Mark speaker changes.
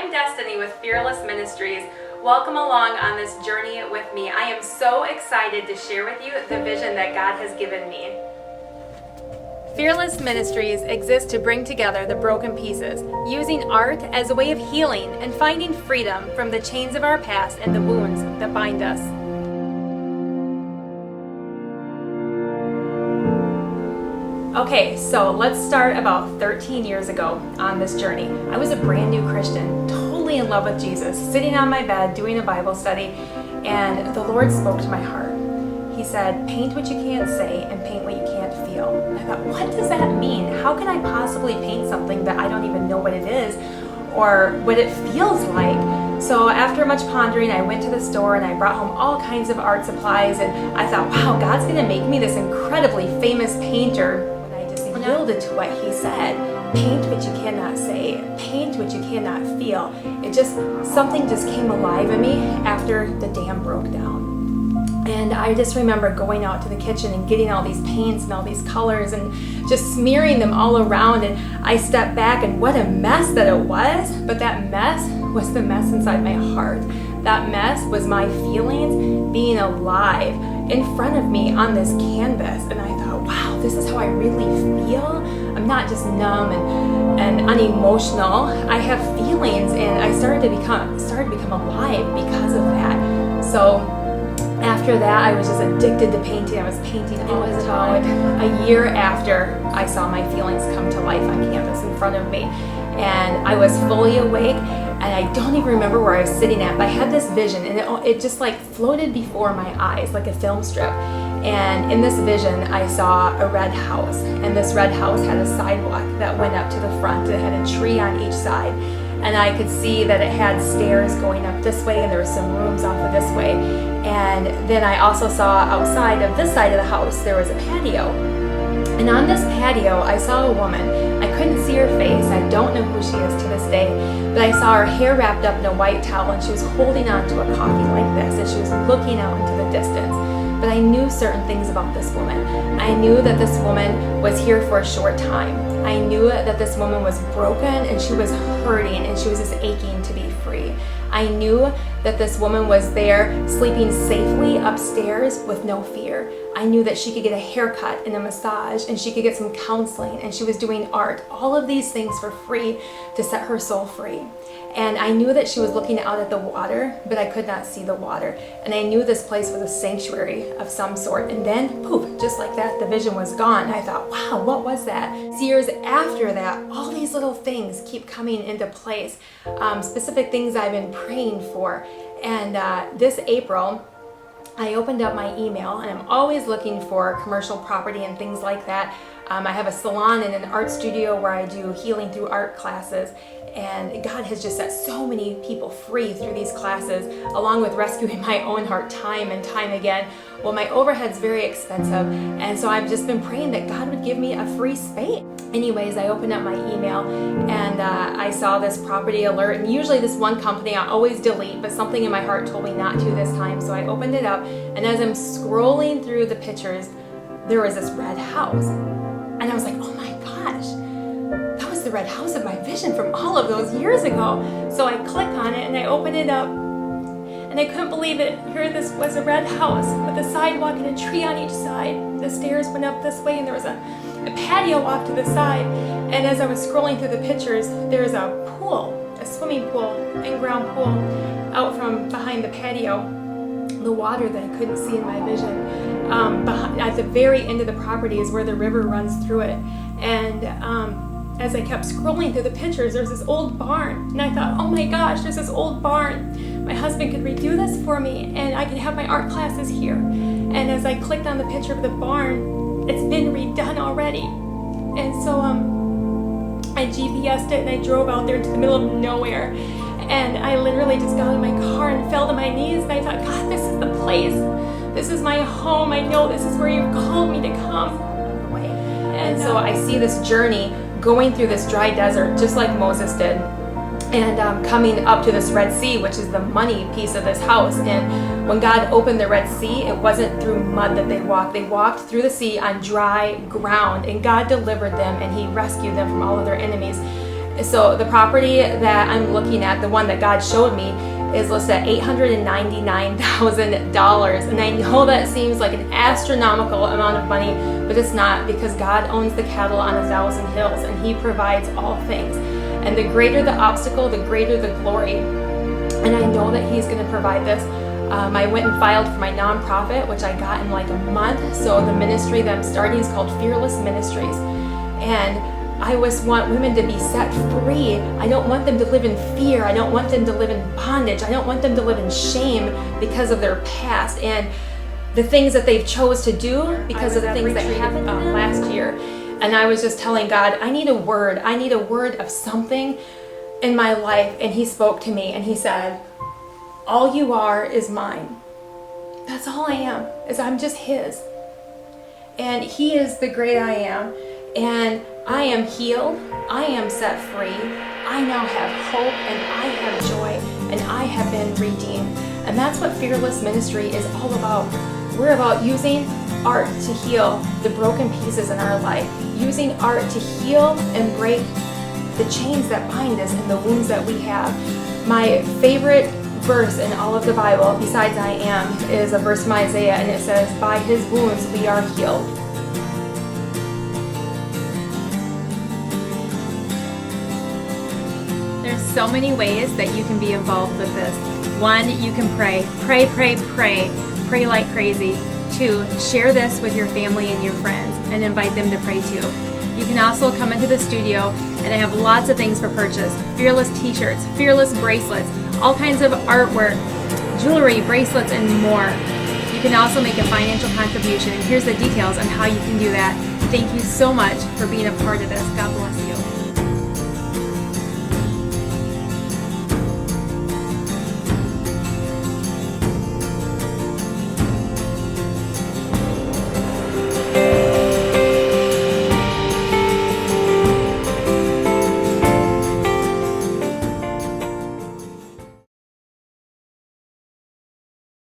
Speaker 1: I'm Destiny with Fearless Ministries. Welcome along on this journey with me. I am so excited to share with you the vision that God has given me. Fearless Ministries exists to bring together the broken pieces, using art as a way of healing and finding freedom from the chains of our past and the wounds that bind us. Okay, so let's start about 13 years ago on this journey. I was a brand new Christian, totally in love with Jesus, sitting on my bed doing a Bible study, and the Lord spoke to my heart. He said, paint what you can't say and paint what you can't feel. And I thought, what does that mean? How can I possibly paint something that I don't even know what it is or what it feels like? So after much pondering, I went to the store and I brought home all kinds of art supplies, and I thought, wow, God's gonna make me this incredibly famous painter. Yielded to what he said. Paint what you cannot say, paint what you cannot feel. Something just came alive in me after the dam broke down. And I just remember going out to the kitchen and getting all these paints and all these colors and just smearing them all around. And I stepped back, and what a mess that it was. But that mess was the mess inside my heart. That mess was my feelings being alive in front of me on this canvas. And I thought, wow, this is how I really feel. I'm not just numb and unemotional. I have feelings, and I started to become alive because of that. So after that, I was just addicted to painting. I was painting all the time. A year after I saw my feelings come to life on canvas in front of me, and I was fully awake, and I don't even remember where I was sitting at, but I had this vision, and it just like floated before my eyes like a film strip. And in this vision, I saw a red house, and this red house had a sidewalk that went up to the front. It had a tree on each side, and I could see that it had stairs going up this way, and there were some rooms off of this way. And then I also saw outside of this side of the house, there was a patio. And on this patio, I saw a woman. I couldn't see her face. I don't know who she is to this day, but I saw her hair wrapped up in a white towel, and she was holding on to a coffee like this, and she was looking out into the distance. But I knew certain things about this woman. I knew that this woman was here for a short time. I knew that this woman was broken, and she was hurting, and she was just aching to be free. I knew that this woman was there sleeping safely upstairs with no fear. I knew that she could get a haircut and a massage, and she could get some counseling, and she was doing art. All of these things for free to set her soul free. And I knew that she was looking out at the water, but I could not see the water. And I knew this place was a sanctuary of some sort. And then, poof, just like that, the vision was gone. I thought, wow, what was that? Years after that, all these little things keep coming into place. Specific things I've been praying for. And this April, I opened up my email, and I'm always looking for commercial property and things like that. I have a salon and an art studio where I do healing through art classes. And God has just set so many people free through these classes, along with rescuing my own heart time and time again. Well, my overhead's very expensive, and so I've just been praying that God would give me a free space. Anyways, I opened up my email, and I saw this property alert, and usually this one company I always delete, but something in my heart told me not to this time, so I opened it up, and as I'm scrolling through the pictures, there was this red house, and I was like, oh my gosh, that was the red house of my vision from all of those years ago. So I click on it and I open it up, and I couldn't believe it. Here this was a red house with a sidewalk and a tree on each side. The stairs went up this way, and there was a patio off to the side. And as I was scrolling through the pictures, there was a pool, a swimming pool, in-ground pool out from behind the patio. The water that I couldn't see in my vision. At the very end of the property is where the river runs through it. And as I kept scrolling through the pictures, there's this old barn. And I thought, oh my gosh, there's this old barn. My husband could redo this for me, and I could have my art classes here. And as I clicked on the picture of the barn, it's been redone already. And so I GPS'd it, and I drove out there into the middle of nowhere. And I literally just got in my car and fell to my knees, and I thought, God, this is the place. This is my home. I know this is where you've called me to come. And so I see this journey going through this dry desert, just like Moses did, and coming up to this Red Sea, which is the money piece of this house. And when God opened the Red Sea, it wasn't through mud that they walked. They walked through the sea on dry ground, and God delivered them, and He rescued them from all of their enemies. So the property that I'm looking at, the one that God showed me, is listed at $899,000. And I know that seems like an astronomical amount of money, but it's not, because God owns the cattle on 1,000 hills and He provides all things. And the greater the obstacle, the greater the glory. And I know that He's going to provide this. I went and filed for my nonprofit, which I got in like a month. So the ministry that I'm starting is called Fearless Ministries. And I always want women to be set free. I don't want them to live in fear. I don't want them to live in bondage. I don't want them to live in shame because of their past and the things that they've chose to do because of the things that happened last year. And I was just telling God, I need a word. I need a word of something in my life. And He spoke to me and He said, all you are is mine. That's all I am, is I'm just His. And He is the great I am. And I am healed, I am set free, I now have hope, and I have joy, and I have been redeemed. And that's what Fearless Ministry is all about. We're about using art to heal the broken pieces in our life, using art to heal and break the chains that bind us and the wounds that we have. My favorite verse in all of the Bible, besides I am, is a verse from Isaiah, and it says, by His wounds we are healed. There's so many ways that you can be involved with this. 1, you can pray. Pray like crazy. 2, share this with your family and your friends and invite them to pray too. You can also come into the studio and I have lots of things for purchase. Fearless t-shirts, fearless bracelets, all kinds of artwork, jewelry, bracelets, and more. You can also make a financial contribution, and here's the details on how you can do that. Thank you so much for being a part of this. God bless you.